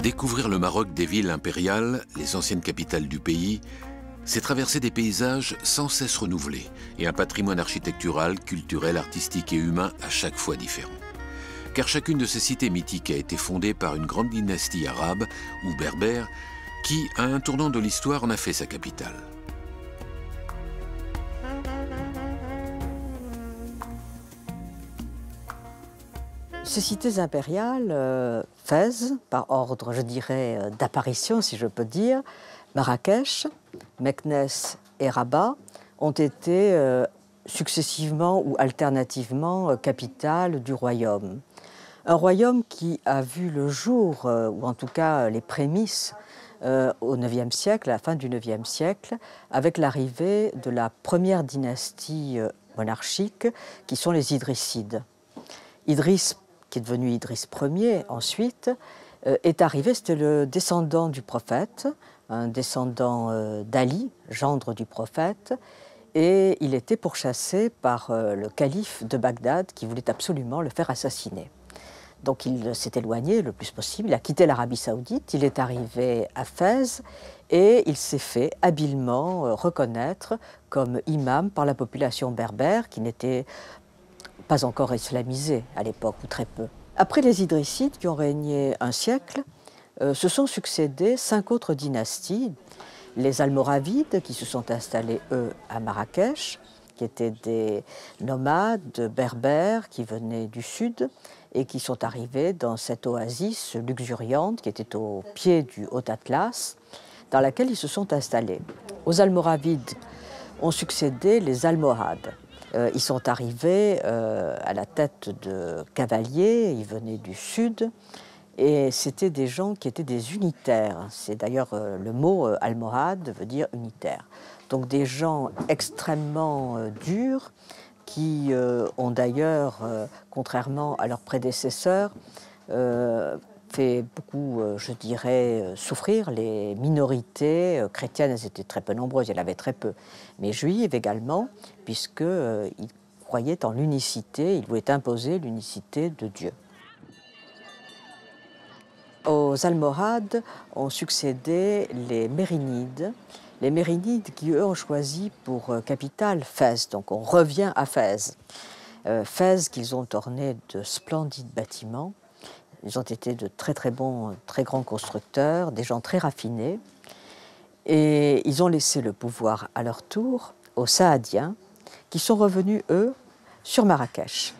Découvrir le Maroc des villes impériales, les anciennes capitales du pays, c'est traverser des paysages sans cesse renouvelés et un patrimoine architectural, culturel, artistique et humain à chaque fois différent. Car chacune de ces cités mythiques a été fondée par une grande dynastie arabe ou berbère qui, à un tournant de l'histoire, en a fait sa capitale. Ces cités impériales, Fès, par ordre, je dirais, d'apparition, si je peux dire, Marrakech, Meknès et Rabat, ont été successivement ou alternativement capitales du royaume. Un royaume qui a vu le jour, ou en tout cas les prémices, au IXe siècle, à la fin du IXe siècle, avec l'arrivée de la première dynastie monarchique, qui sont les Idrissides. Idriss, qui est devenu Idriss Ier ensuite, est arrivé, c'était le descendant du prophète, un descendant d'Ali, gendre du prophète, et il était pourchassé par le calife de Bagdad qui voulait absolument le faire assassiner. Donc il s'est éloigné le plus possible, il a quitté l'Arabie Saoudite, il est arrivé à Fès et il s'est fait habilement reconnaître comme imam par la population berbère qui n'était pas encore islamisée à l'époque, ou très peu. Après les Idrissides qui ont régné un siècle, se sont succédés 5 autres dynasties. Les Almoravides qui se sont installés, eux, à Marrakech, qui étaient des nomades berbères qui venaient du sud et qui sont arrivés dans cette oasis luxuriante qui était au pied du Haut Atlas, dans laquelle ils se sont installés. Aux Almoravides ont succédé les Almohades. Ils sont arrivés à la tête de cavaliers, ils venaient du sud, et c'était des gens qui étaient des unitaires. C'est d'ailleurs le mot almohade veut dire unitaire. Donc des gens extrêmement durs qui ont d'ailleurs, contrairement à leurs prédécesseurs, fait beaucoup, je dirais, souffrir les minorités chrétiennes. Elles étaient très peu nombreuses, il y en avait très peu, mais juives également, puisqu'ils croyaient en l'unicité, ils voulaient imposer l'unicité de Dieu. Aux Almohades ont succédé les Mérinides qui, eux, ont choisi pour capitale Fès. Donc on revient à Fès. Fès qu'ils ont orné de splendides bâtiments. Ils ont été de très bons, très grands constructeurs, des gens très raffinés. Et ils ont laissé le pouvoir à leur tour aux Saadiens, qui sont revenus, eux, sur Marrakech.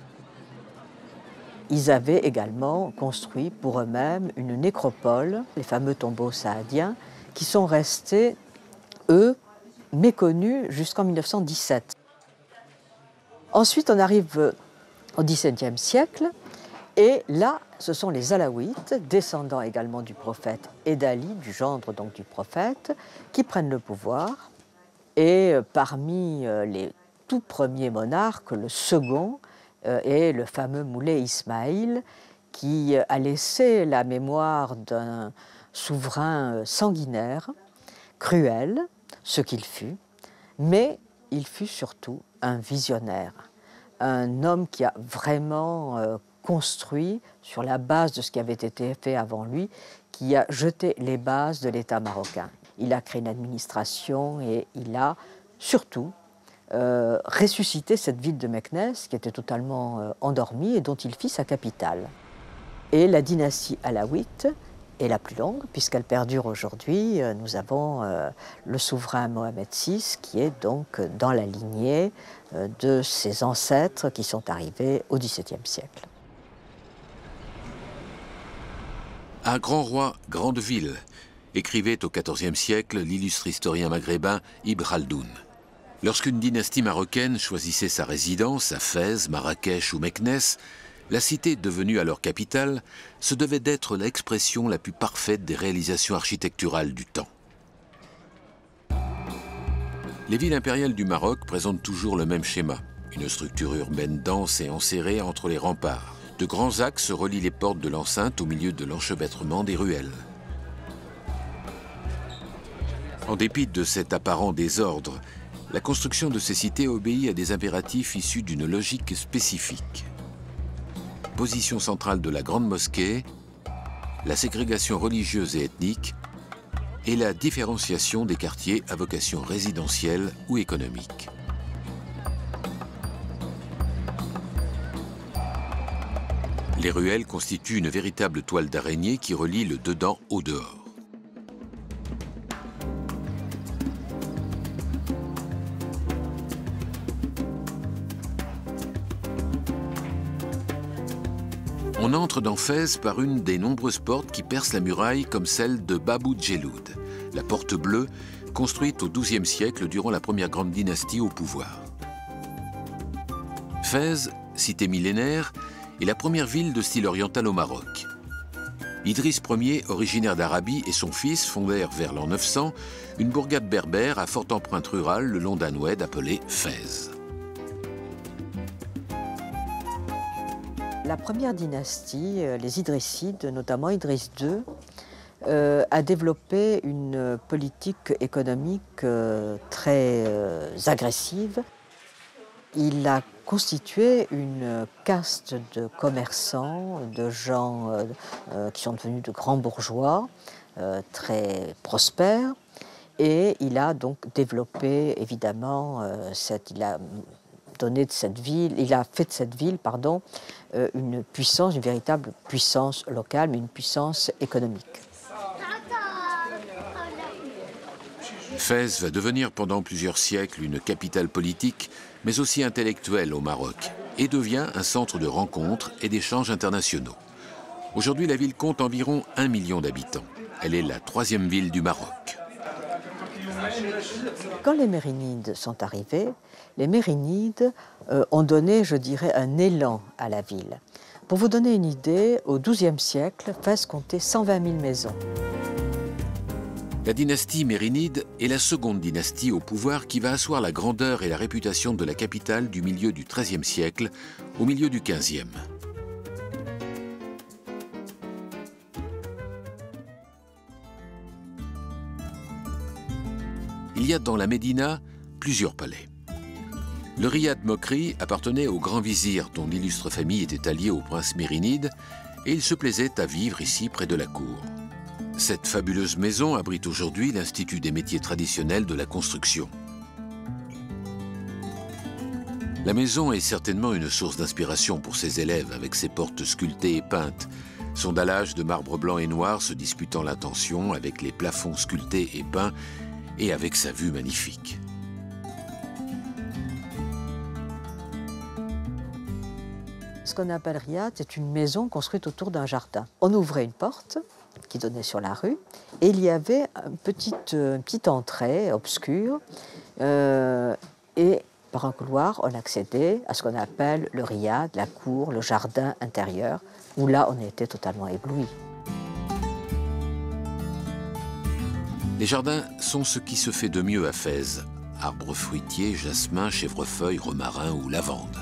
Ils avaient également construit pour eux-mêmes une nécropole, les fameux tombeaux saadiens, qui sont restés, eux, méconnus jusqu'en 1917. Ensuite, on arrive au XVIIe siècle, et là, ce sont les Alaouites, descendants également du prophète et d'Ali, du gendre donc du prophète, qui prennent le pouvoir. Et parmi les tout premiers monarques, le second est le fameux Moulay Ismaïl, qui a laissé la mémoire d'un souverain sanguinaire, cruel, ce qu'il fut, mais il fut surtout un visionnaire, un homme qui a vraiment construit sur la base de ce qui avait été fait avant lui, qui a jeté les bases de l'État marocain. Il a créé une administration et il a surtout ressuscité cette ville de Meknès qui était totalement endormie et dont il fit sa capitale. Et la dynastie alaouite est la plus longue puisqu'elle perdure aujourd'hui. Nous avons le souverain Mohamed VI qui est donc dans la lignée de ses ancêtres qui sont arrivés au XVIIe siècle. À Grand Roi, grande ville, écrivait au XIVe siècle l'illustre historien maghrébin Ibn Khaldoun. Lorsqu'une dynastie marocaine choisissait sa résidence à Fès, Marrakech ou Meknès, la cité devenue alors capitale se devait d'être l'expression la plus parfaite des réalisations architecturales du temps. Les villes impériales du Maroc présentent toujours le même schéma, une structure urbaine dense et enserrée entre les remparts. De grands axes relient les portes de l'enceinte au milieu de l'enchevêtrement des ruelles. En dépit de cet apparent désordre, la construction de ces cités obéit à des impératifs issus d'une logique spécifique. Position centrale de la grande mosquée, la ségrégation religieuse et ethnique et la différenciation des quartiers à vocation résidentielle ou économique. Les ruelles constituent une véritable toile d'araignée qui relie le dedans au dehors. On entre dans Fès par une des nombreuses portes qui percent la muraille comme celle de Babou Djeloud, la porte bleue construite au XIIe siècle durant la première grande dynastie au pouvoir. Fès, cité millénaire, est la première ville de style oriental au Maroc. Idriss Ier, originaire d'Arabie, et son fils fondèrent vers l'an 900 une bourgade berbère à forte empreinte rurale le long d'un oued appelé Fès. La première dynastie, les Idrissides, notamment Idriss II, a développé une politique économique très agressive. Il a constitué une caste de commerçants, de gens qui sont devenus de grands bourgeois, très prospères. Et il a donc développé, évidemment, il a fait de cette ville, une puissance, une véritable puissance locale, mais une puissance économique. Fès va devenir pendant plusieurs siècles une capitale politique, mais aussi intellectuelle au Maroc, et devient un centre de rencontres et d'échanges internationaux. Aujourd'hui, la ville compte environ 1 million d'habitants. Elle est la 3e ville du Maroc. Quand les Mérinides sont arrivés, les Mérinides ont donné, je dirais, un élan à la ville. Pour vous donner une idée, au XIIe siècle, Fès comptait 120 000 maisons. La dynastie mérinide est la seconde dynastie au pouvoir qui va asseoir la grandeur et la réputation de la capitale du milieu du XIIIe siècle au milieu du XVe. Il y a dans la Médina plusieurs palais. Le riad Mokri appartenait au grand vizir dont l'illustre famille était alliée au prince mérinide et il se plaisait à vivre ici près de la cour. Cette fabuleuse maison abrite aujourd'hui l'Institut des métiers traditionnels de la construction. La maison est certainement une source d'inspiration pour ses élèves avec ses portes sculptées et peintes, son dallage de marbre blanc et noir se disputant l'attention avec les plafonds sculptés et peints et avec sa vue magnifique. Ce qu'on appelle riad, c'est une maison construite autour d'un jardin. On ouvrait une porte qui donnait sur la rue, et il y avait une petite entrée obscure, et par un couloir, on accédait à ce qu'on appelle le riad, la cour, le jardin intérieur, où là, on était totalement ébloui. Les jardins sont ce qui se fait de mieux à Fès. Arbres fruitiers, jasmin, chèvrefeuille, romarin ou lavande.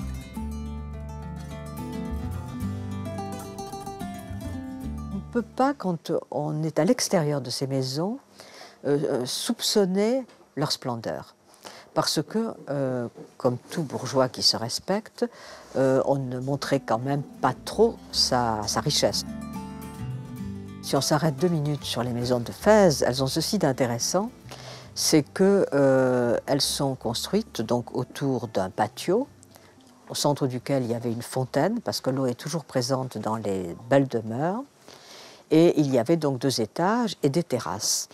On ne peut pas, quand on est à l'extérieur de ces maisons, soupçonner leur splendeur. Parce que, comme tout bourgeois qui se respecte, on ne montrait quand même pas trop sa richesse. Si on s'arrête 2 minutes sur les maisons de Fès, elles ont ceci d'intéressant, c'est qu'elles sont construites donc autour d'un patio, au centre duquel il y avait une fontaine, parce que l'eau est toujours présente dans les belles demeures, et il y avait donc 2 étages et des terrasses.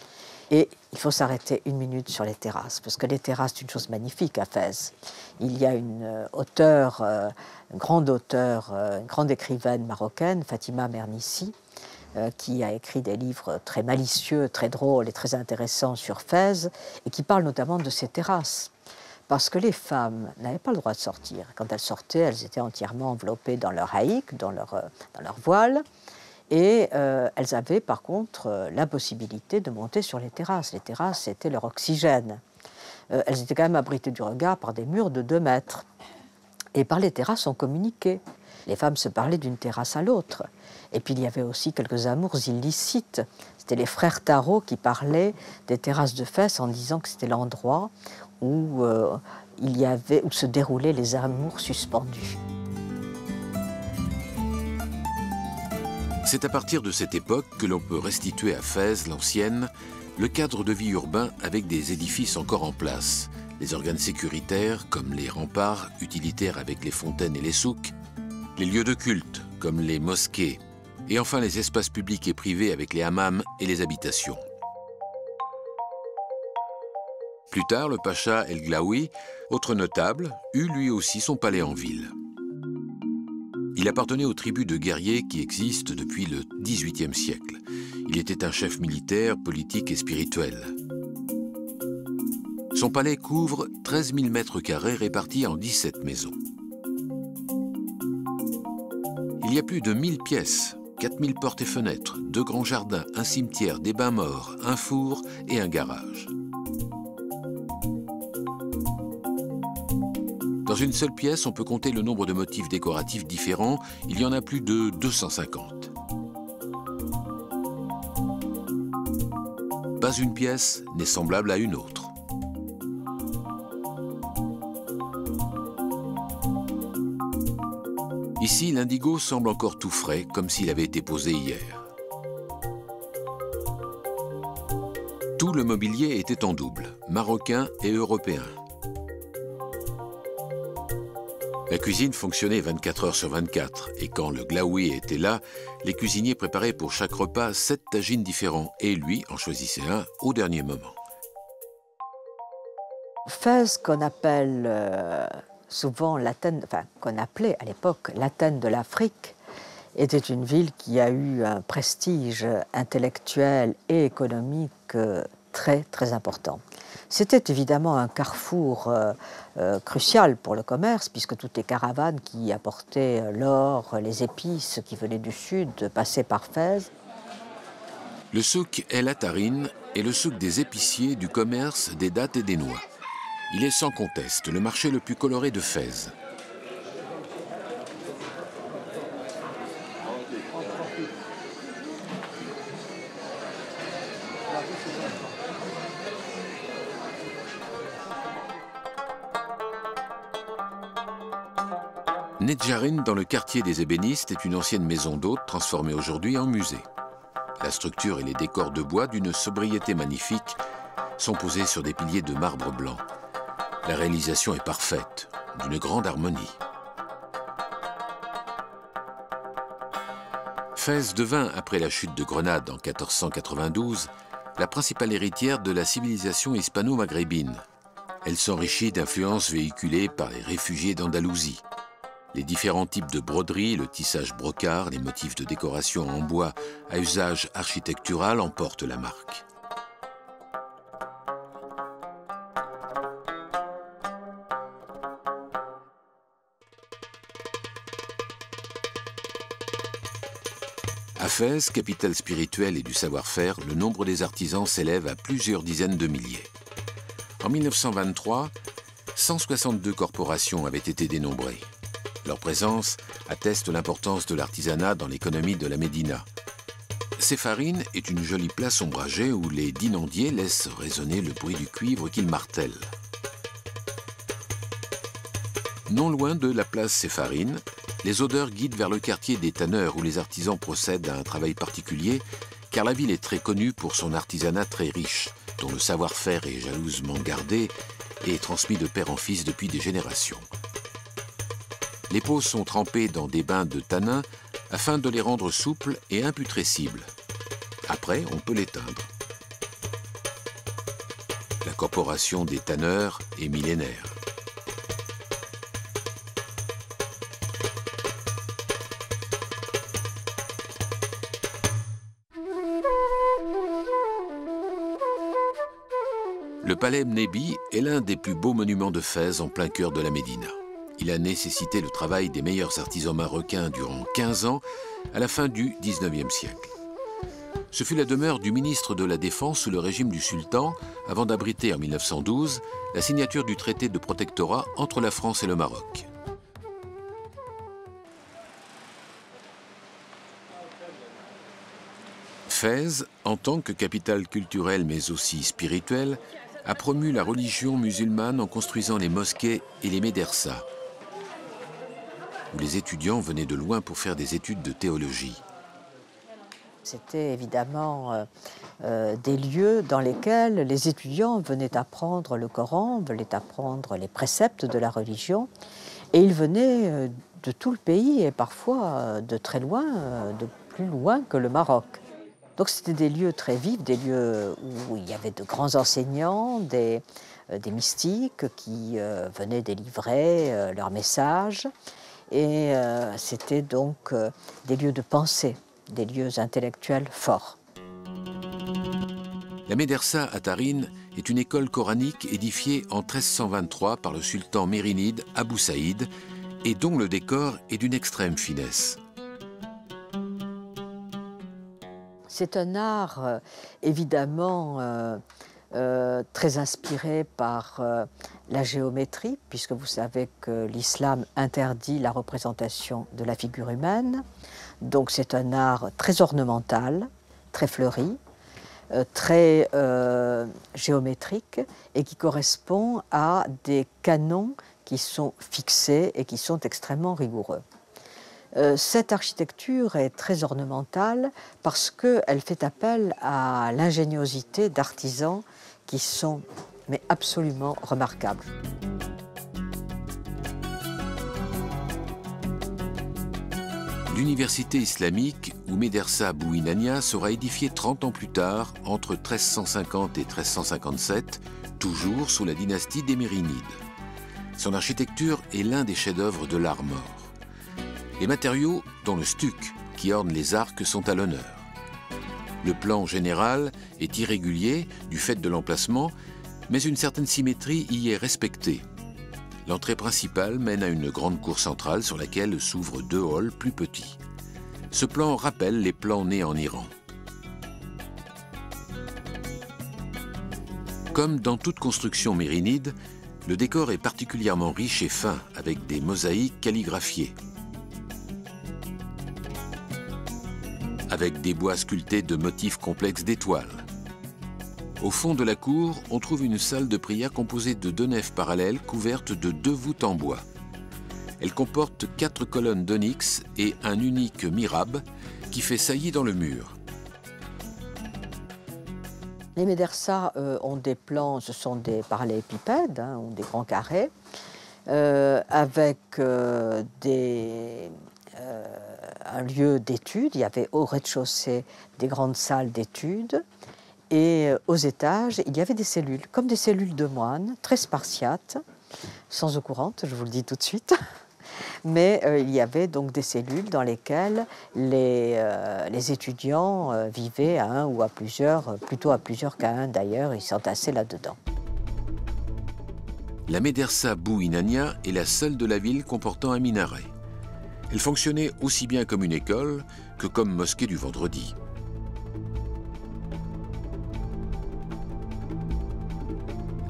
Et il faut s'arrêter 1 minute sur les terrasses, parce que les terrasses, c'est une chose magnifique à Fès. Il y a une grande écrivaine marocaine, Fatima Mernissi, qui a écrit des livres très malicieux, très drôles et très intéressants sur Fès, et qui parle notamment de ces terrasses. Parce que les femmes n'avaient pas le droit de sortir. Quand elles sortaient, elles étaient entièrement enveloppées dans leur haïk, dans leur voile, et elles avaient par contre la possibilité de monter sur les terrasses. Les terrasses, c'était leur oxygène. Elles étaient quand même abritées du regard par des murs de 2 mètres. Et par les terrasses, on communiquait. Les femmes se parlaient d'une terrasse à l'autre. Et puis il y avait aussi quelques amours illicites. C'était les frères Tarot qui parlaient des terrasses de Fès en disant que c'était l'endroit où où se déroulaient les amours suspendus. C'est à partir de cette époque que l'on peut restituer à Fès, l'ancienne, le cadre de vie urbain avec des édifices encore en place, les organes sécuritaires comme les remparts utilitaires avec les fontaines et les souks, les lieux de culte comme les mosquées, et enfin les espaces publics et privés avec les hammams et les habitations. Plus tard, le pacha El Glaoui, autre notable, eut lui aussi son palais en ville. Il appartenait aux tribus de guerriers qui existent depuis le XVIIIe siècle. Il était un chef militaire, politique et spirituel. Son palais couvre 13 000 mètres carrés répartis en 17 maisons. Il y a plus de 1000 pièces, 4000 portes et fenêtres, 2 grands jardins, un cimetière, des bains morts, un four et un garage. Dans une seule pièce, on peut compter le nombre de motifs décoratifs différents. Il y en a plus de 250. Pas une pièce n'est semblable à une autre. Ici, l'indigo semble encore tout frais, comme s'il avait été posé hier. Tout le mobilier était en double, marocain et européen. La cuisine fonctionnait 24 heures sur 24, et quand le Glaoui était là, les cuisiniers préparaient pour chaque repas 7 tagines différents, et lui en choisissait un au dernier moment. Fès, qu'on appelle souvent l'Athènes, enfin qu'on appelait à l'époque l'Athènes de l'Afrique, était une ville qui a eu un prestige intellectuel et économique très très important. C'était évidemment un carrefour crucial pour le commerce, puisque toutes les caravanes qui apportaient l'or, les épices qui venaient du sud passaient par Fès. Le souk El Atarine est le souk des épiciers, du commerce, des dattes et des noix. Il est sans conteste le marché le plus coloré de Fès. Nedjarine, dans le quartier des ébénistes, est une ancienne maison d'hôtes transformée aujourd'hui en musée. La structure et les décors de bois, d'une sobriété magnifique, sont posés sur des piliers de marbre blanc. La réalisation est parfaite, d'une grande harmonie. Fès devint, après la chute de Grenade en 1492, la principale héritière de la civilisation hispano-maghrébine. Elle s'enrichit d'influences véhiculées par les réfugiés d'Andalousie. Les différents types de broderies, le tissage brocart, les motifs de décoration en bois à usage architectural emportent la marque. À Fès, capitale spirituelle et du savoir-faire, le nombre des artisans s'élève à plusieurs dizaines de milliers. En 1923, 162 corporations avaient été dénombrées. Leur présence atteste l'importance de l'artisanat dans l'économie de la Médina. Séfarine est une jolie place ombragée où les dinandiers laissent résonner le bruit du cuivre qu'ils martèlent. Non loin de la place Séfarine, les odeurs guident vers le quartier des tanneurs où les artisans procèdent à un travail particulier, car la ville est très connue pour son artisanat très riche, dont le savoir-faire est jalousement gardé et transmis de père en fils depuis des générations. Les peaux sont trempées dans des bains de tanin afin de les rendre souples et imputrescibles. Après, on peut les teindre. La corporation des tanneurs est millénaire. Le palais Mnebi est l'un des plus beaux monuments de Fès en plein cœur de la Médina. Il a nécessité le travail des meilleurs artisans marocains durant 15 ans, à la fin du XIXe siècle. Ce fut la demeure du ministre de la Défense sous le régime du sultan, avant d'abriter en 1912 la signature du traité de protectorat entre la France et le Maroc. Fès, en tant que capitale culturelle mais aussi spirituelle, a promu la religion musulmane en construisant les mosquées et les médersas, où les étudiants venaient de loin pour faire des études de théologie. C'était évidemment des lieux dans lesquels les étudiants venaient apprendre le Coran, venaient apprendre les préceptes de la religion, et ils venaient de tout le pays et parfois de très loin, de plus loin que le Maroc. Donc c'était des lieux très vifs, des lieux où il y avait de grands enseignants, des mystiques qui venaient délivrer leurs messages. Et c'était donc des lieux de pensée, des lieux intellectuels forts. La médersa à Tarin est une école coranique édifiée en 1323 par le sultan mérinide Abou Saïd et dont le décor est d'une extrême finesse. C'est un art évidemment très inspiré par la géométrie, puisque vous savez que l'islam interdit la représentation de la figure humaine. Donc c'est un art très ornemental, très fleuri, très géométrique et qui correspond à des canons qui sont fixés et qui sont extrêmement rigoureux. Cette architecture est très ornementale parce qu'elle fait appel à l'ingéniosité d'artisans qui sont mais absolument remarquables. L'université islamique, ou Médersa Bouinania, sera édifiée 30 ans plus tard, entre 1350 et 1357, toujours sous la dynastie des Mérinides. Son architecture est l'un des chefs-d'œuvre de l'art mort. Les matériaux, dont le stuc, qui orne les arcs, sont à l'honneur. Le plan général est irrégulier du fait de l'emplacement, mais une certaine symétrie y est respectée. L'entrée principale mène à une grande cour centrale sur laquelle s'ouvrent 2 halls plus petits. Ce plan rappelle les plans nés en Iran. Comme dans toute construction mérinide, le décor est particulièrement riche et fin, avec des mosaïques calligraphiées, avec des bois sculptés de motifs complexes d'étoiles. Au fond de la cour, on trouve une salle de prière composée de 2 nefs parallèles couvertes de 2 voûtes en bois. Elle comporte 4 colonnes d'onyx et un unique mihrab qui fait saillie dans le mur. Les médersas ont des plans, ce sont des parallélépipèdes, ou des grands carrés, avec un lieu d'études. Il y avait au rez-de-chaussée des grandes salles d'études. Et aux étages, il y avait des cellules, comme des cellules de moines, très spartiates, sans eau courante, je vous le dis tout de suite. Mais il y avait donc des cellules dans lesquelles les étudiants vivaient à un ou à plusieurs, plutôt à plusieurs qu'à un d'ailleurs, ils s'entassaient là-dedans. La médersa Bouinania est la seule de la ville comportant un minaret. Elle fonctionnait aussi bien comme une école que comme mosquée du vendredi.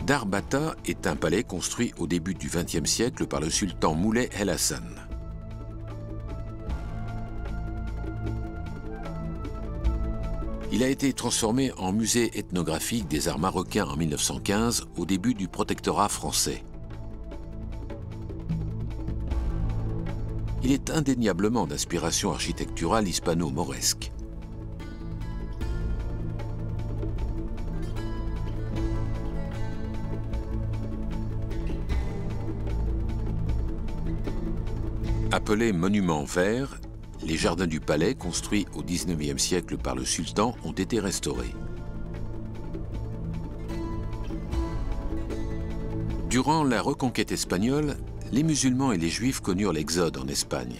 Darbata est un palais construit au début du XXe siècle par le sultan Moulay El Hassan. Il a été transformé en musée ethnographique des arts marocains en 1915, au début du protectorat français. Il est indéniablement d'inspiration architecturale hispano-mauresque. Appelés monuments verts, les jardins du palais, construits au XIXe siècle par le sultan, ont été restaurés. Durant la reconquête espagnole, les musulmans et les juifs connurent l'exode en Espagne.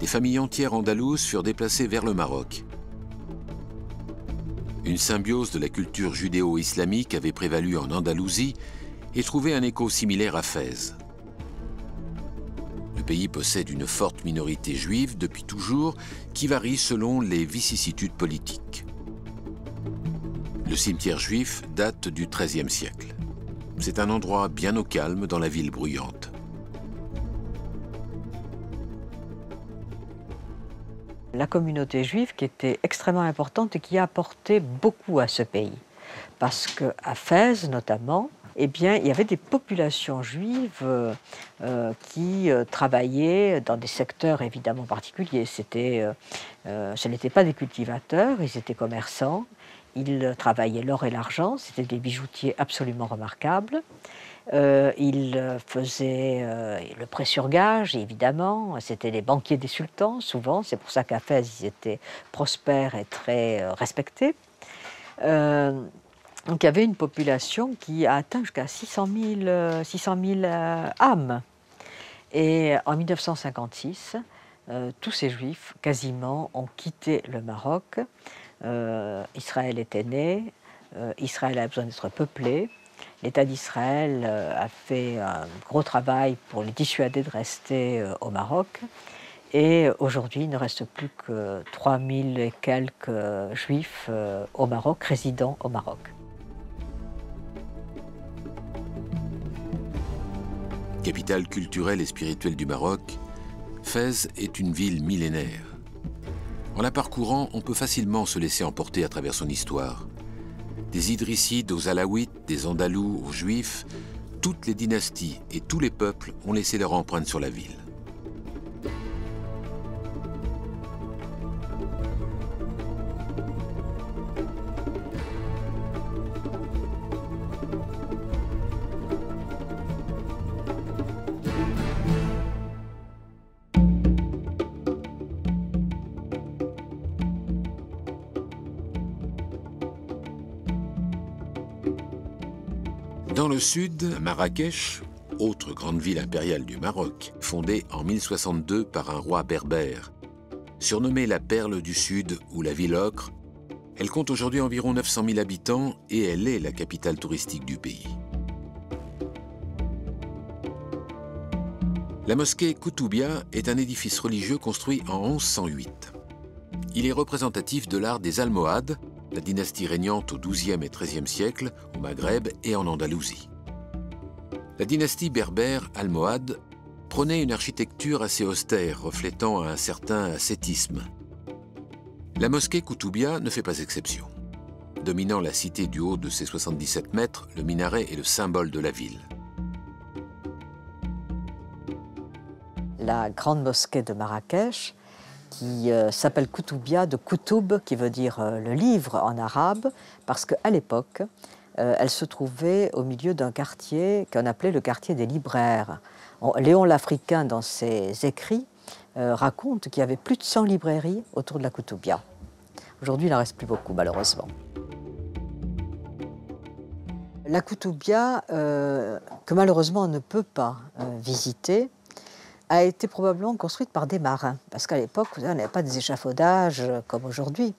Des familles entières andalouses furent déplacées vers le Maroc. Une symbiose de la culture judéo-islamique avait prévalu en Andalousie et trouvé un écho similaire à Fès. Le pays possède une forte minorité juive depuis toujours qui varie selon les vicissitudes politiques. Le cimetière juif date du XIIIe siècle. C'est un endroit bien au calme dans la ville bruyante. La communauté juive qui était extrêmement importante et qui a apporté beaucoup à ce pays. Parce qu'à Fès, notamment, eh bien, il y avait des populations juives qui travaillaient dans des secteurs évidemment particuliers. Ce n'étaient pas des cultivateurs, ils étaient commerçants. Ils travaillaient l'or et l'argent, c'était des bijoutiers absolument remarquables. Ils faisaient le prêt sur gage, évidemment. C'était les banquiers des sultans, souvent. C'est pour ça qu'à Fès, ils étaient prospères et très respectés. Donc il y avait une population qui a atteint jusqu'à 600 000 âmes. Et en 1956, tous ces juifs, quasiment, ont quitté le Maroc. Israël était né, Israël a besoin d'être peuplé. L'État d'Israël a fait un gros travail pour les dissuader de rester au Maroc. Et aujourd'hui, il ne reste plus que 3000 et quelques juifs au Maroc, résidant au Maroc. Capitale culturelle et spirituelle du Maroc, Fès est une ville millénaire. En la parcourant, on peut facilement se laisser emporter à travers son histoire. Des Idrissides aux Alaouites, des Andalous aux Juifs, toutes les dynasties et tous les peuples ont laissé leur empreinte sur la ville. Dans le sud, Marrakech, autre grande ville impériale du Maroc, fondée en 1062 par un roi berbère. Surnommée la Perle du Sud ou la Ville Ocre, elle compte aujourd'hui environ 900 000 habitants et elle est la capitale touristique du pays. La mosquée Koutoubia est un édifice religieux construit en 1108. Il est représentatif de l'art des Almohades, la dynastie régnante au XIIe et XIIIe siècle, au Maghreb et en Andalousie. La dynastie berbère almohade prônait une architecture assez austère, reflétant un certain ascétisme. La mosquée Koutoubia ne fait pas exception. Dominant la cité du haut de ses 77 mètres, le minaret est le symbole de la ville. La grande mosquée de Marrakech, qui s'appelle Koutoubia, de Koutoub, qui veut dire le livre en arabe, parce qu'à l'époque, elle se trouvait au milieu d'un quartier qu'on appelait le quartier des libraires. Léon l'Africain, dans ses écrits, raconte qu'il y avait plus de 100 librairies autour de la Koutoubia. Aujourd'hui, il n'en reste plus beaucoup, malheureusement. La Koutoubia, que malheureusement on ne peut pas visiter, a été probablement construite par des marins, parce qu'à l'époque, on n'avait pas des échafaudages comme aujourd'hui.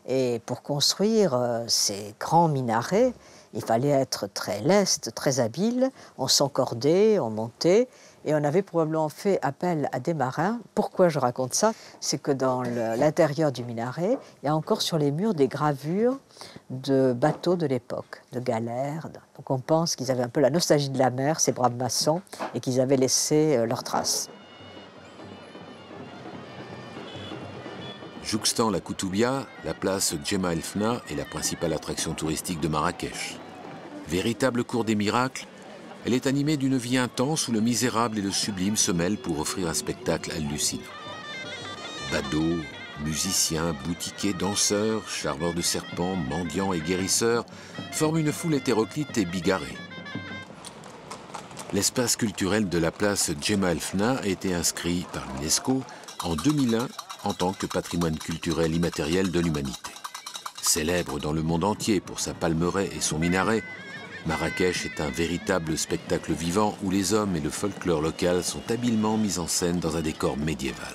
Et pour construire ces grands minarets, il fallait être très leste, très habile. On s'encordait, on montait, et on avait probablement fait appel à des marins. Pourquoi je raconte ça? C'est que dans l'intérieur du minaret, il y a encore sur les murs des gravures de bateaux de l'époque, de galères. Donc on pense qu'ils avaient un peu la nostalgie de la mer, ces braves maçons, et qu'ils avaient laissé leurs traces. Jouxtant la Koutoubia, la place Djema El Fna est la principale attraction touristique de Marrakech. Véritable cour des miracles, elle est animée d'une vie intense où le misérable et le sublime se mêlent pour offrir un spectacle hallucinant. Badauds, musiciens, boutiquiers, danseurs, charmeurs de serpents, mendiants et guérisseurs forment une foule hétéroclite et bigarrée. L'espace culturel de la place Djema El Fna a été inscrit par l'UNESCO en 2001 en tant que patrimoine culturel immatériel de l'humanité. Célèbre dans le monde entier pour sa palmeraie et son minaret, Marrakech est un véritable spectacle vivant où les hommes et le folklore local sont habilement mis en scène dans un décor médiéval.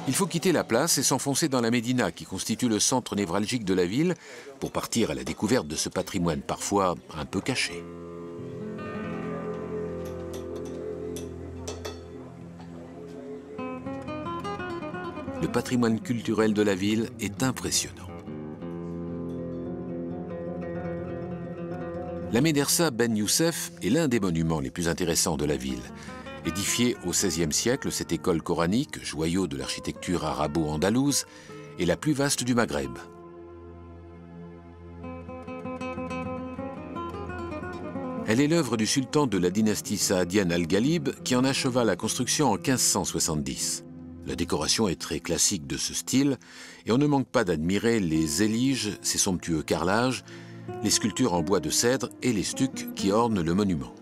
Il faut quitter la place et s'enfoncer dans la Médina, qui constitue le centre névralgique de la ville, pour partir à la découverte de ce patrimoine parfois un peu caché. Le patrimoine culturel de la ville est impressionnant. La médersa Ben Youssef est l'un des monuments les plus intéressants de la ville. Édifiée au XVIe siècle, cette école coranique, joyau de l'architecture arabo-andalouse, est la plus vaste du Maghreb. Elle est l'œuvre du sultan de la dynastie saadienne Al-Ghalib qui en acheva la construction en 1570. La décoration est très classique de ce style et on ne manque pas d'admirer les éliges, ces somptueux carrelages, les sculptures en bois de cèdre et les stucs qui ornent le monument.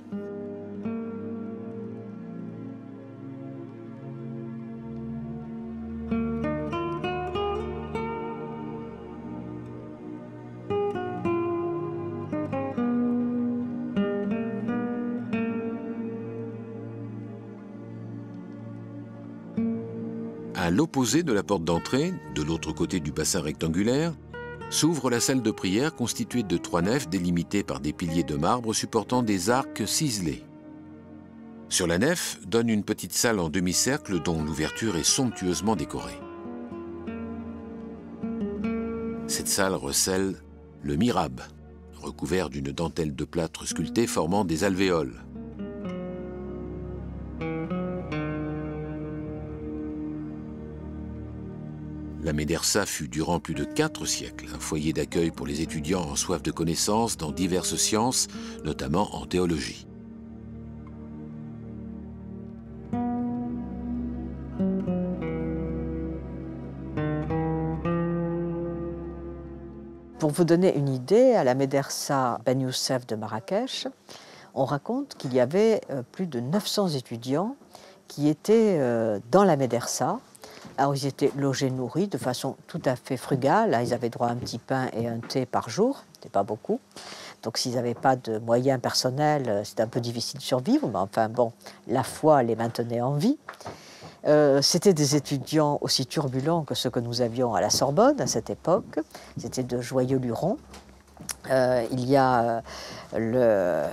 À l'opposé de la porte d'entrée, de l'autre côté du bassin rectangulaire, s'ouvre la salle de prière constituée de 3 nefs délimitées par des piliers de marbre supportant des arcs ciselés. Sur la nef donne une petite salle en demi-cercle dont l'ouverture est somptueusement décorée. Cette salle recèle le mihrab, recouvert d'une dentelle de plâtre sculpté formant des alvéoles. La médersa fut durant plus de 4 siècles un foyer d'accueil pour les étudiants en soif de connaissances dans diverses sciences, notamment en théologie. Pour vous donner une idée, à la médersa Ben Youssef de Marrakech, on raconte qu'il y avait plus de 900 étudiants qui étaient dans la médersa. Alors, ils étaient logés, nourris de façon tout à fait frugale. Ils avaient droit à un petit pain et un thé par jour, c'était pas beaucoup. Donc, s'ils n'avaient pas de moyens personnels, c'était un peu difficile de survivre. Mais enfin, bon, la foi les maintenait en vie. C'était des étudiants aussi turbulents que ceux que nous avions à la Sorbonne à cette époque. C'était de joyeux lurons. Il y a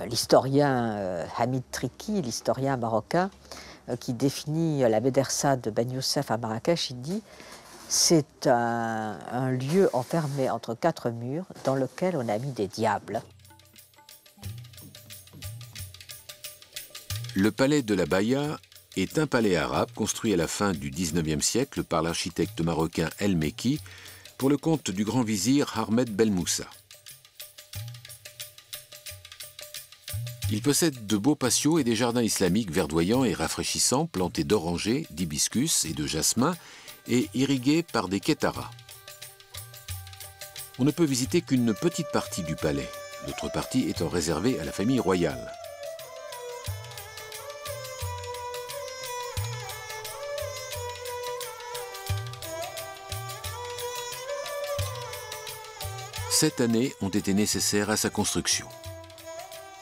l'historien Hamid Triki, l'historien marocain, qui définit la médersa de Ben Youssef à Marrakech. Il dit « c'est un lieu enfermé entre 4 murs dans lequel on a mis des diables ». Le palais de la Baïa est un palais arabe construit à la fin du XIXe siècle par l'architecte marocain El Mekki pour le compte du grand vizir Ahmed Belmoussa. Il possède de beaux patios et des jardins islamiques verdoyants et rafraîchissants plantés d'orangers, d'hibiscus et de jasmin et irrigués par des kétaras. On ne peut visiter qu'une petite partie du palais, l'autre partie étant réservée à la famille royale. Sept années ont été nécessaires à sa construction.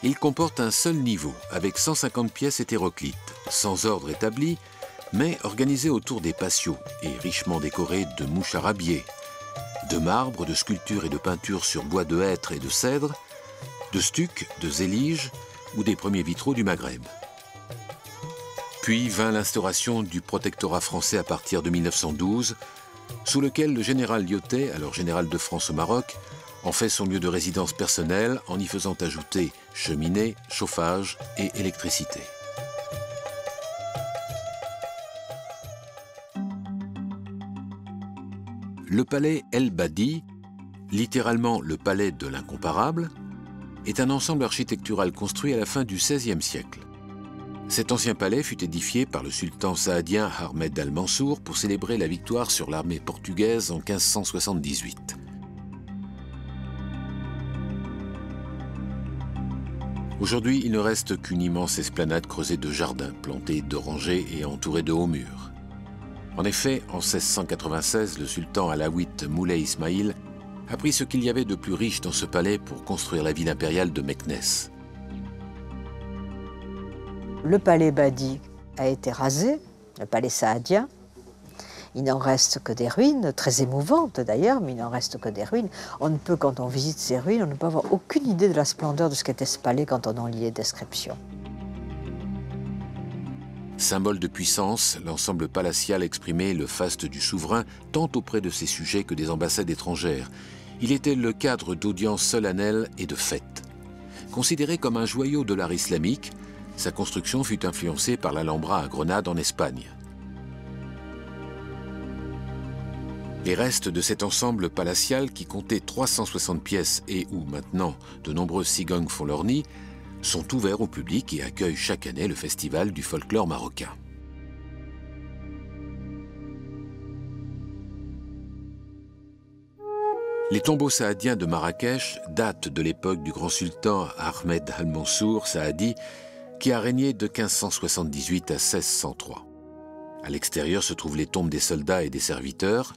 Il comporte un seul niveau, avec 150 pièces hétéroclites, sans ordre établi, mais organisées autour des patios et richement décorées de moucharabiés, de marbre, de sculptures et de peintures sur bois de hêtre et de cèdre, de stucs, de zélige ou des premiers vitraux du Maghreb. Puis vint l'instauration du protectorat français à partir de 1912, sous lequel le général Lyautey, alors général de France au Maroc, en fait son lieu de résidence personnelle en y faisant ajouter cheminée, chauffage et électricité. Le palais El Badi, littéralement le palais de l'incomparable, est un ensemble architectural construit à la fin du XVIe siècle. Cet ancien palais fut édifié par le sultan saadien Ahmed al-Mansour pour célébrer la victoire sur l'armée portugaise en 1578. Aujourd'hui, il ne reste qu'une immense esplanade creusée de jardins, plantée d'orangers et entourée de hauts murs. En effet, en 1696, le sultan alawite Moulay Ismaïl a pris ce qu'il y avait de plus riche dans ce palais pour construire la ville impériale de Meknès. Le palais Badi a été rasé, le palais saadien. Il n'en reste que des ruines, très émouvantes d'ailleurs, mais il n'en reste que des ruines. On ne peut, quand on visite ces ruines, on ne peut avoir aucune idée de la splendeur de ce qu'était ce palais quand on en lit les descriptions. Symbole de puissance, l'ensemble palatial exprimait le faste du souverain tant auprès de ses sujets que des ambassades étrangères. Il était le cadre d'audiences solennelles et de fêtes. Considéré comme un joyau de l'art islamique, sa construction fut influencée par l'Alhambra à Grenade en Espagne. Les restes de cet ensemble palatial qui comptait 360 pièces et où maintenant de nombreuses cigognes font leur nid sont ouverts au public et accueillent chaque année le festival du folklore marocain. Les tombeaux saadiens de Marrakech datent de l'époque du grand sultan Ahmed al-Mansour Saadi, qui a régné de 1578 à 1603. À l'extérieur se trouvent les tombes des soldats et des serviteurs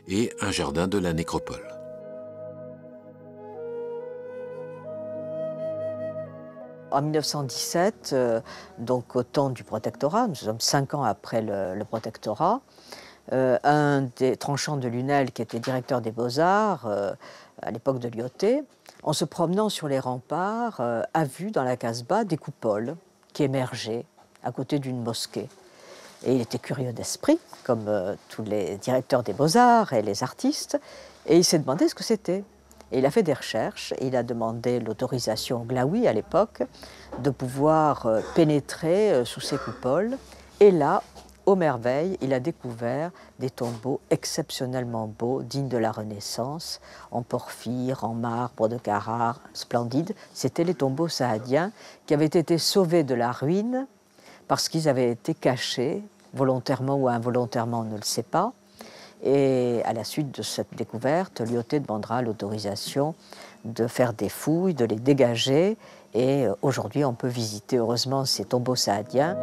et un jardin de la nécropole. En 1917, donc au temps du protectorat, nous sommes 5 ans après le protectorat, un des tranchants de Lunel, qui était directeur des Beaux-Arts à l'époque de Lyautey, en se promenant sur les remparts, a vu dans la Casbah des coupoles qui émergeaient à côté d'une mosquée. Et il était curieux d'esprit, comme tous les directeurs des Beaux-Arts et les artistes, et il s'est demandé ce que c'était. Et il a fait des recherches et il a demandé l'autorisation au Glaoui à l'époque de pouvoir pénétrer sous ces coupoles. Et là, aux merveilles, il a découvert des tombeaux exceptionnellement beaux, dignes de la Renaissance, en porphyre, en marbre de Carrare, splendides. C'étaient les tombeaux saadiens qui avaient été sauvés de la ruine parce qu'ils avaient été cachés, volontairement ou involontairement, on ne le sait pas. Et à la suite de cette découverte, Lyautey demandera l'autorisation de faire des fouilles, de les dégager. Et aujourd'hui, on peut visiter heureusement ces tombeaux saadiens.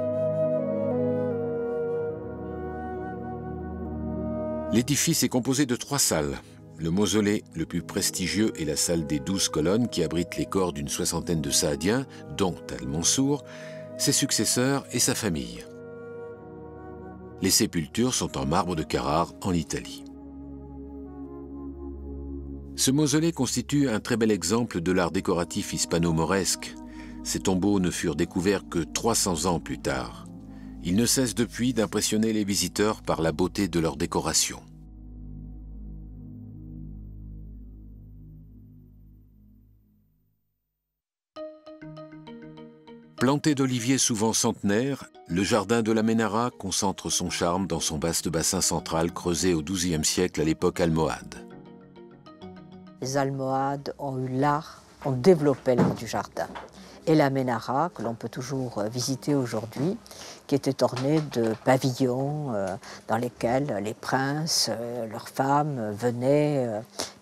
L'édifice est composé de 3 salles. Le mausolée le plus prestigieux est la salle des 12 colonnes qui abrite les corps d'une 60aine de saadiens, dont Al-Mansour, ses successeurs et sa famille. Les sépultures sont en marbre de Carrare, en Italie. Ce mausolée constitue un très bel exemple de l'art décoratif hispano-mauresque. Ces tombeaux ne furent découverts que 300 ans plus tard. Ils ne cessent depuis d'impressionner les visiteurs par la beauté de leur décoration. Planté d'oliviers souvent centenaires, le jardin de la Ménara concentre son charme dans son vaste bassin central creusé au XIIe siècle à l'époque almohade. Les Almohades ont eu l'art, ont développé l'art du jardin. Et la Ménara, que l'on peut toujours visiter aujourd'hui, qui était ornée de pavillons dans lesquels les princes, leurs femmes venaient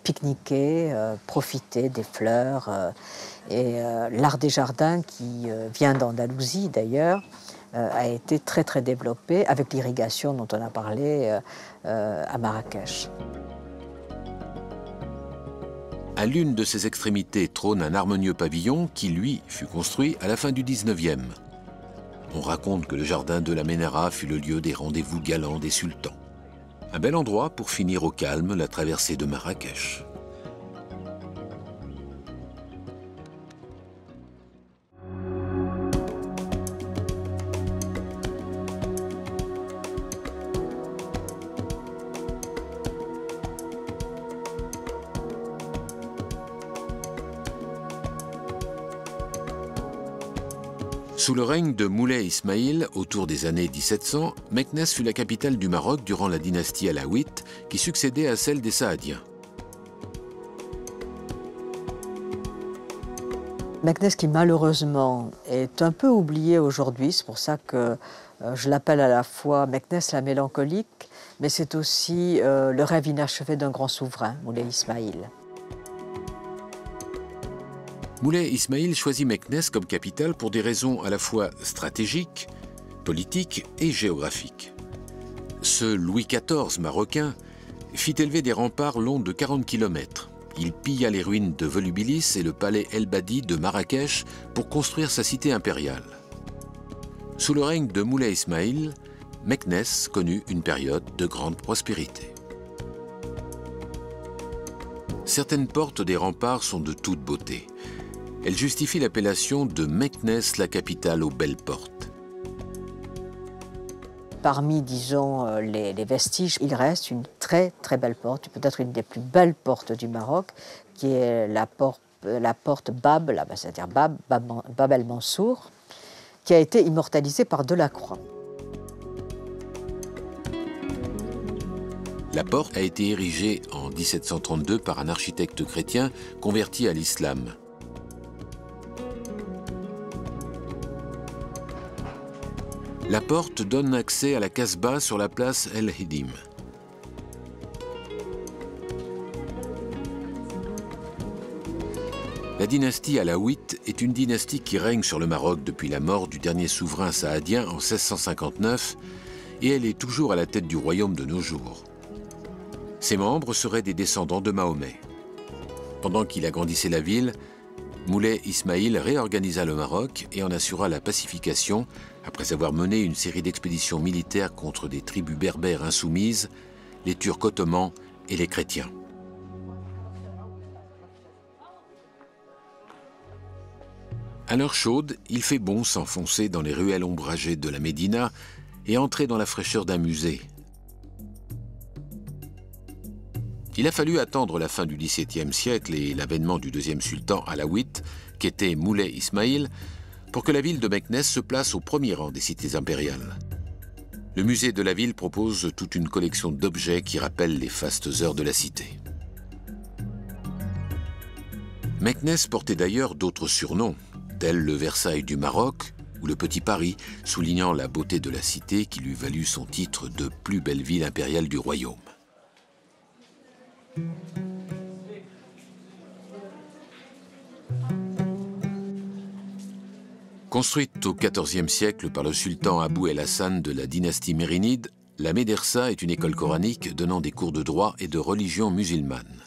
pique-niquer, profiter des fleurs. Et l'art des jardins, qui vient d'Andalousie d'ailleurs, a été très très développé avec l'irrigation dont on a parlé à Marrakech. À l'une de ses extrémités trône un harmonieux pavillon qui, lui, fut construit à la fin du XIXe. On raconte que le jardin de la Ménara fut le lieu des rendez-vous galants des sultans. Un bel endroit pour finir au calme la traversée de Marrakech. Sous le règne de Moulay Ismaïl, autour des années 1700, Meknès fut la capitale du Maroc durant la dynastie alaouite qui succédait à celle des Saadiens. Meknès qui malheureusement est un peu oublié aujourd'hui, c'est pour ça que je l'appelle à la fois Meknès la mélancolique, mais c'est aussi le rêve inachevé d'un grand souverain, Moulay Ismaïl. Moulay Ismaïl choisit Meknès comme capitale pour des raisons à la fois stratégiques, politiques et géographiques. Ce Louis XIV marocain fit élever des remparts longs de 40 km. Il pilla les ruines de Volubilis et le palais El Badi de Marrakech pour construire sa cité impériale. Sous le règne de Moulay Ismaïl, Meknès connut une période de grande prospérité. Certaines portes des remparts sont de toute beauté. Elles justifient l'appellation de Meknès, la capitale aux belles portes. Parmi, disons, les vestiges, il reste une très très belle porte, peut-être une des plus belles portes du Maroc, qui est la porte Bab, c'est-à-dire Bab el-Mansour, qui a été immortalisée par Delacroix. La porte a été érigée en 1732 par un architecte chrétien converti à l'islam. La porte donne accès à la Casbah sur la place El Hidim. La dynastie alaouite est une dynastie qui règne sur le Maroc depuis la mort du dernier souverain saadien en 1659 et elle est toujours à la tête du royaume de nos jours. Ses membres seraient des descendants de Mahomet. Pendant qu'il agrandissait la ville, Moulay Ismaïl réorganisa le Maroc et en assura la pacification après avoir mené une série d'expéditions militaires contre des tribus berbères insoumises, les Turcs ottomans et les chrétiens. À l'heure chaude, il fait bon s'enfoncer dans les ruelles ombragées de la Médina et entrer dans la fraîcheur d'un musée. Il a fallu attendre la fin du XVIIe siècle et l'avènement du deuxième sultan alaouite, qu'était Moulay Ismaïl, pour que la ville de Meknès se place au premier rang des cités impériales. Le musée de la ville propose toute une collection d'objets qui rappellent les fastes heures de la cité. Meknès portait d'ailleurs d'autres surnoms, tels le Versailles du Maroc ou le Petit Paris, soulignant la beauté de la cité qui lui valut son titre de plus belle ville impériale du royaume. Construite au XIVe siècle par le sultan Abou el-Hassan de la dynastie mérinide, la médersa est une école coranique donnant des cours de droit et de religion musulmane.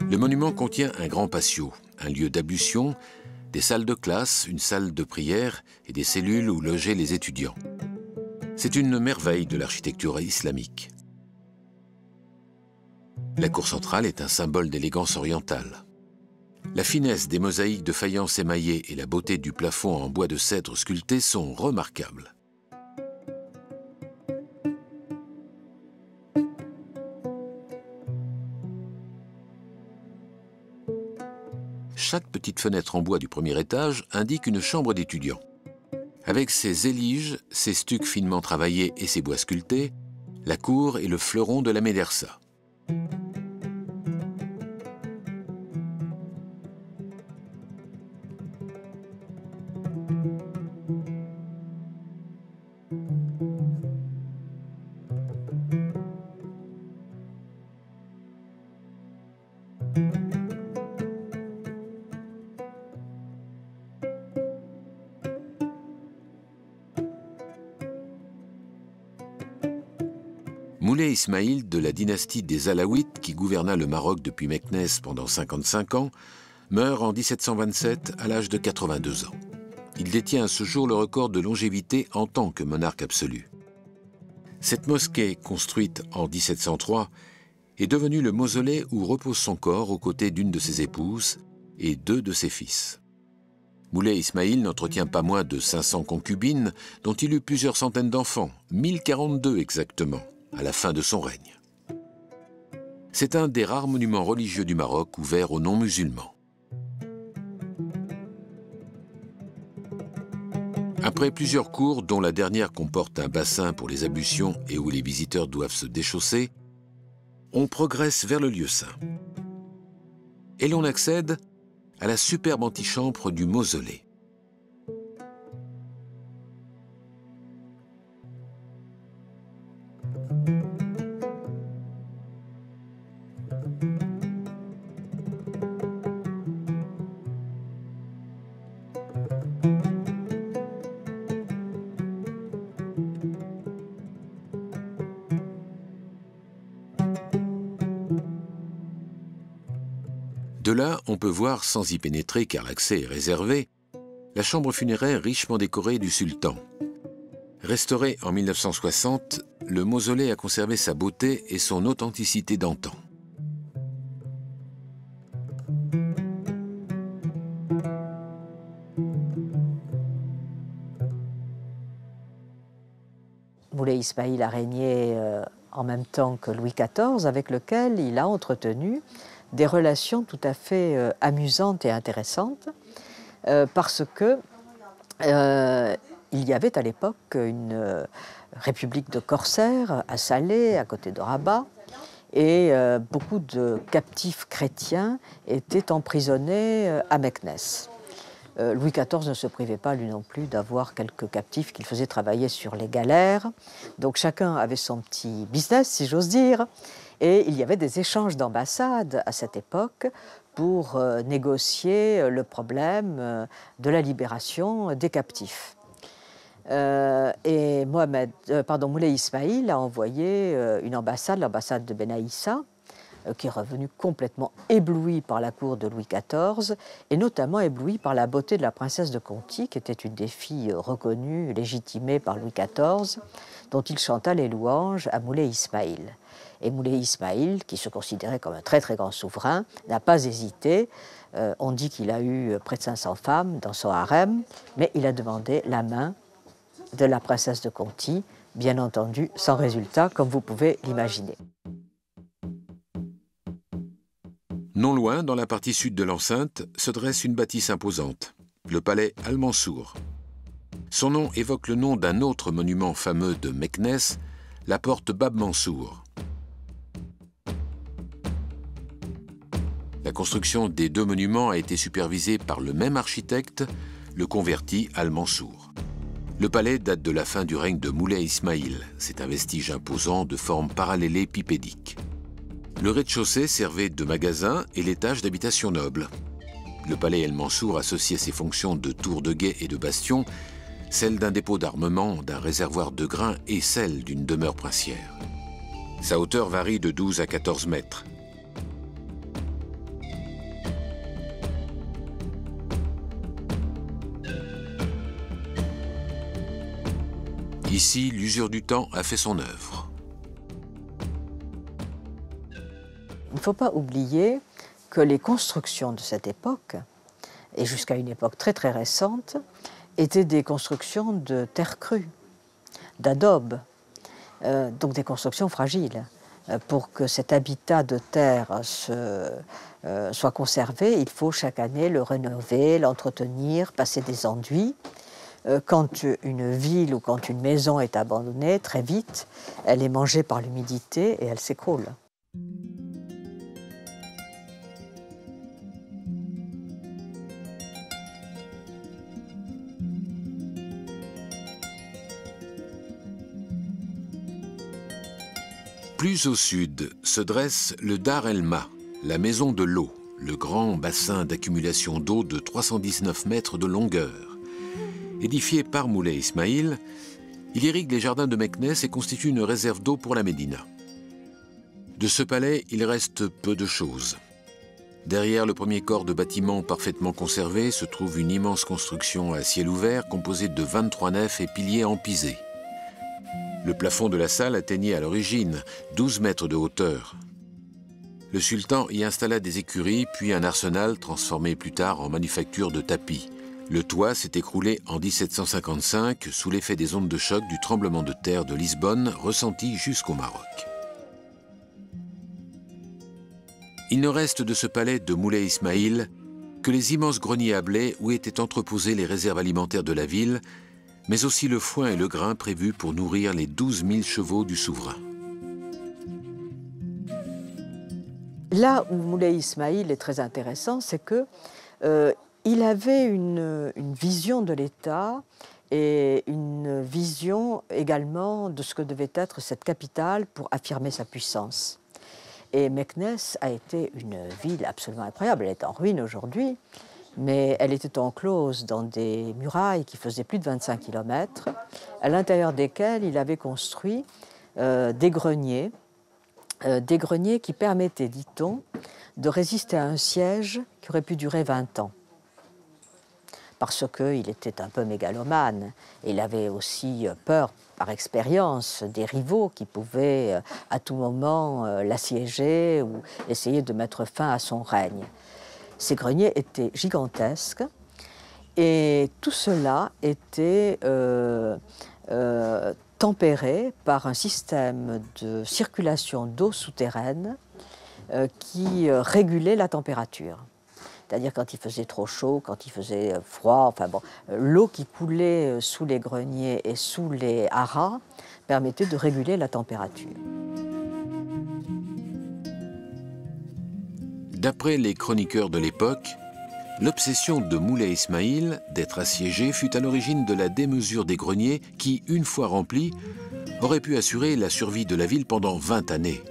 Le monument contient un grand patio, un lieu d'ablution, des salles de classe, une salle de prière et des cellules où logeaient les étudiants. C'est une merveille de l'architecture islamique. La cour centrale est un symbole d'élégance orientale. La finesse des mosaïques de faïence émaillée et la beauté du plafond en bois de cèdre sculpté sont remarquables. Chaque petite fenêtre en bois du premier étage indique une chambre d'étudiant. Avec ses éliges, ses stucs finement travaillés et ses bois sculptés, la cour est le fleuron de la médersa. Moulay Ismaïl de la dynastie des Alaouites, qui gouverna le Maroc depuis Meknès pendant 55 ans, meurt en 1727 à l'âge de 82 ans. Il détient à ce jour le record de longévité en tant que monarque absolu. Cette mosquée, construite en 1703, est devenue le mausolée où repose son corps aux côtés d'une de ses épouses et deux de ses fils. Moulay Ismaïl n'entretient pas moins de 500 concubines, dont il eut plusieurs centaines d'enfants, 1042 exactement, à la fin de son règne. C'est un des rares monuments religieux du Maroc ouverts aux non-musulmans. Après plusieurs cours, dont la dernière comporte un bassin pour les ablutions et où les visiteurs doivent se déchausser, on progresse vers le lieu saint. Et l'on accède à la superbe antichambre du mausolée. De là, on peut voir, sans y pénétrer car l'accès est réservé, la chambre funéraire richement décorée du sultan. Restauré en 1960, le mausolée a conservé sa beauté et son authenticité d'antan. Moulay Ismaïl a régné en même temps que Louis XIV, avec lequel il a entretenu des relations tout à fait amusantes et intéressantes, parce que il y avait à l'époque une république de corsaires à Salé, à côté de Rabat, et beaucoup de captifs chrétiens étaient emprisonnés à Meknès. Louis XIV ne se privait pas, lui non plus, d'avoir quelques captifs qu'il faisait travailler sur les galères. Donc chacun avait son petit business, si j'ose dire. Et il y avait des échanges d'ambassades à cette époque pour négocier le problème de la libération des captifs. Et Moulay Ismaïl a envoyé une ambassade, l'ambassade de Benaïssa, qui est revenue complètement éblouie par la cour de Louis XIV, et notamment éblouie par la beauté de la princesse de Conti, qui était une des filles reconnues, légitimées par Louis XIV, dont il chanta les louanges à Moulay Ismaïl. Et Moulay Ismaïl, qui se considérait comme un très très grand souverain, n'a pas hésité. On dit qu'il a eu près de 500 femmes dans son harem, mais il a demandé la main de la princesse de Conti, bien entendu sans résultat, comme vous pouvez l'imaginer. Non loin, dans la partie sud de l'enceinte, se dresse une bâtisse imposante, le palais Al-Mansour. Son nom évoque le nom d'un autre monument fameux de Meknès, la porte Bab Mansour. La construction des deux monuments a été supervisée par le même architecte, le converti Al-Mansour. Le palais date de la fin du règne de Moulay Ismaïl. C'est un vestige imposant de forme parallélépipédique. Le rez-de-chaussée servait de magasin et l'étage d'habitation noble. Le palais El-Mansour associait ses fonctions de tour de guet et de bastion, celle d'un dépôt d'armement, d'un réservoir de grains et celle d'une demeure princière. Sa hauteur varie de 12 à 14 mètres. Ici, l'usure du temps a fait son œuvre. Il ne faut pas oublier que les constructions de cette époque, et jusqu'à une époque très très récente, étaient des constructions de terre crue, d'adobe, donc des constructions fragiles. Pour que cet habitat de terre soit conservé, il faut chaque année le rénover, l'entretenir, passer des enduits. Quand une ville ou quand une maison est abandonnée, très vite, elle est mangée par l'humidité et elle s'écroule. Plus au sud se dresse le Dar el-Ma, la maison de l'eau, le grand bassin d'accumulation d'eau de 319 mètres de longueur. Édifié par Moulay Ismaïl, il irrigue les jardins de Meknès et constitue une réserve d'eau pour la Médina. De ce palais, il reste peu de choses. Derrière le premier corps de bâtiment parfaitement conservé se trouve une immense construction à ciel ouvert composée de 23 nefs et piliers en pisé. Le plafond de la salle atteignait à l'origine 12 mètres de hauteur. Le sultan y installa des écuries puis un arsenal transformé plus tard en manufacture de tapis. Le toit s'est écroulé en 1755 sous l'effet des ondes de choc du tremblement de terre de Lisbonne ressenti jusqu'au Maroc. Il ne reste de ce palais de Moulay Ismaïl que les immenses greniers à blé où étaient entreposées les réserves alimentaires de la ville, mais aussi le foin et le grain prévus pour nourrir les 12 000 chevaux du souverain. Là où Moulay Ismaïl est très intéressant, c'est que il avait une vision de l'État et une vision également de ce que devait être cette capitale pour affirmer sa puissance. Et Meknès a été une ville absolument incroyable. Elle est en ruine aujourd'hui, mais elle était enclose dans des murailles qui faisaient plus de 25 km, à l'intérieur desquelles il avait construit des greniers qui permettaient, dit-on, de résister à un siège qui aurait pu durer 20 ans. Parce qu'il était un peu mégalomane. Et il avait aussi peur, par expérience, des rivaux qui pouvaient à tout moment l'assiéger ou essayer de mettre fin à son règne. Ces greniers étaient gigantesques et tout cela était tempéré par un système de circulation d'eau souterraine qui régulait la température. C'est-à-dire quand il faisait trop chaud, quand il faisait froid, enfin bon, l'eau qui coulait sous les greniers et sous les haras permettait de réguler la température. D'après les chroniqueurs de l'époque, L'obsession de Moulay Ismaïl d'être assiégé fut à l'origine de la démesure des greniers qui, une fois remplis, aurait pu assurer la survie de la ville pendant 20 années.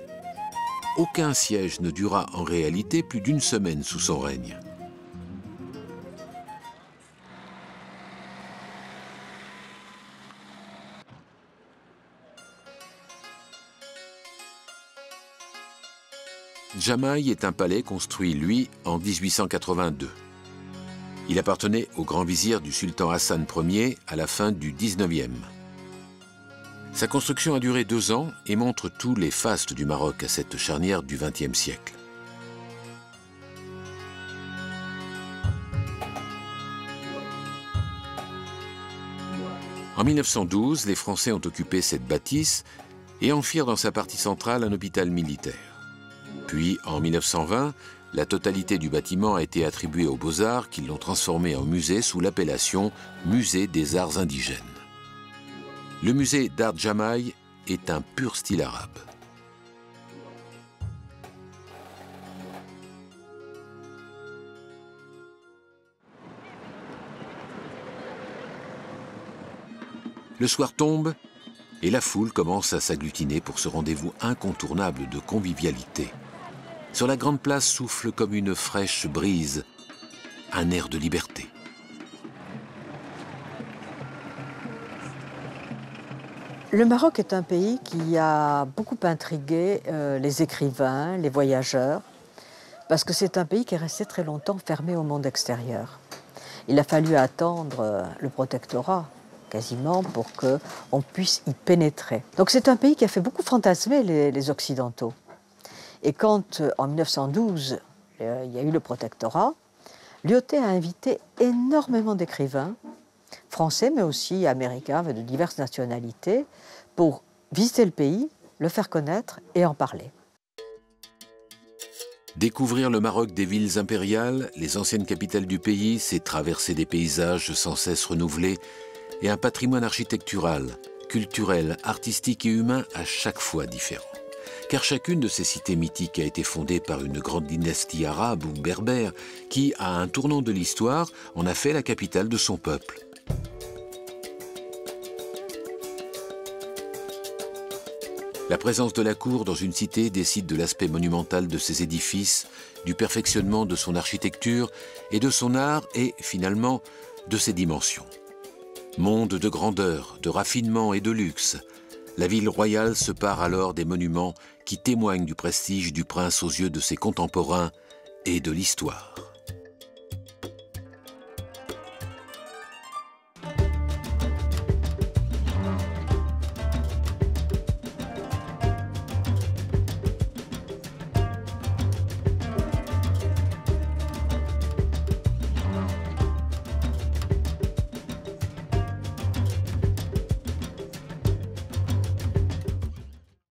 Aucun siège ne dura en réalité plus d'une semaine sous son règne. Jamaï est un palais construit, lui, en 1882. Il appartenait au grand vizir du sultan Hassan Ier à la fin du 19e. Sa construction a duré 2 ans et montre tous les fastes du Maroc à cette charnière du XXe siècle. En 1912, les Français ont occupé cette bâtisse et en firent dans sa partie centrale un hôpital militaire. Puis, en 1920, la totalité du bâtiment a été attribuée aux Beaux-Arts qui l'ont transformé en musée sous l'appellation Musée des Arts Indigènes. Le musée d'Art Jamaï est un pur style arabe. Le soir tombe et la foule commence à s'agglutiner pour ce rendez-vous incontournable de convivialité. Sur la grande place souffle comme une fraîche brise, un air de liberté. Le Maroc est un pays qui a beaucoup intrigué les écrivains, les voyageurs, parce que c'est un pays qui est resté très longtemps fermé au monde extérieur. Il a fallu attendre le protectorat, quasiment, pour qu'on puisse y pénétrer. Donc c'est un pays qui a fait beaucoup fantasmer les Occidentaux. Et quand, en 1912, il y a eu le protectorat, Lyautey a invité énormément d'écrivains, français mais aussi américains, de diverses nationalités, pour visiter le pays, le faire connaître et en parler. Découvrir le Maroc des villes impériales, les anciennes capitales du pays, c'est traverser des paysages sans cesse renouvelés et un patrimoine architectural, culturel, artistique et humain à chaque fois différent. Car chacune de ces cités mythiques a été fondée par une grande dynastie arabe ou berbère qui, à un tournant de l'histoire, en a fait la capitale de son peuple. La présence de la cour dans une cité décide de l'aspect monumental de ses édifices, du perfectionnement de son architecture et de son art et, finalement, de ses dimensions. Monde de grandeur, de raffinement et de luxe, la ville royale se pare alors des monuments qui témoignent du prestige du prince aux yeux de ses contemporains et de l'histoire.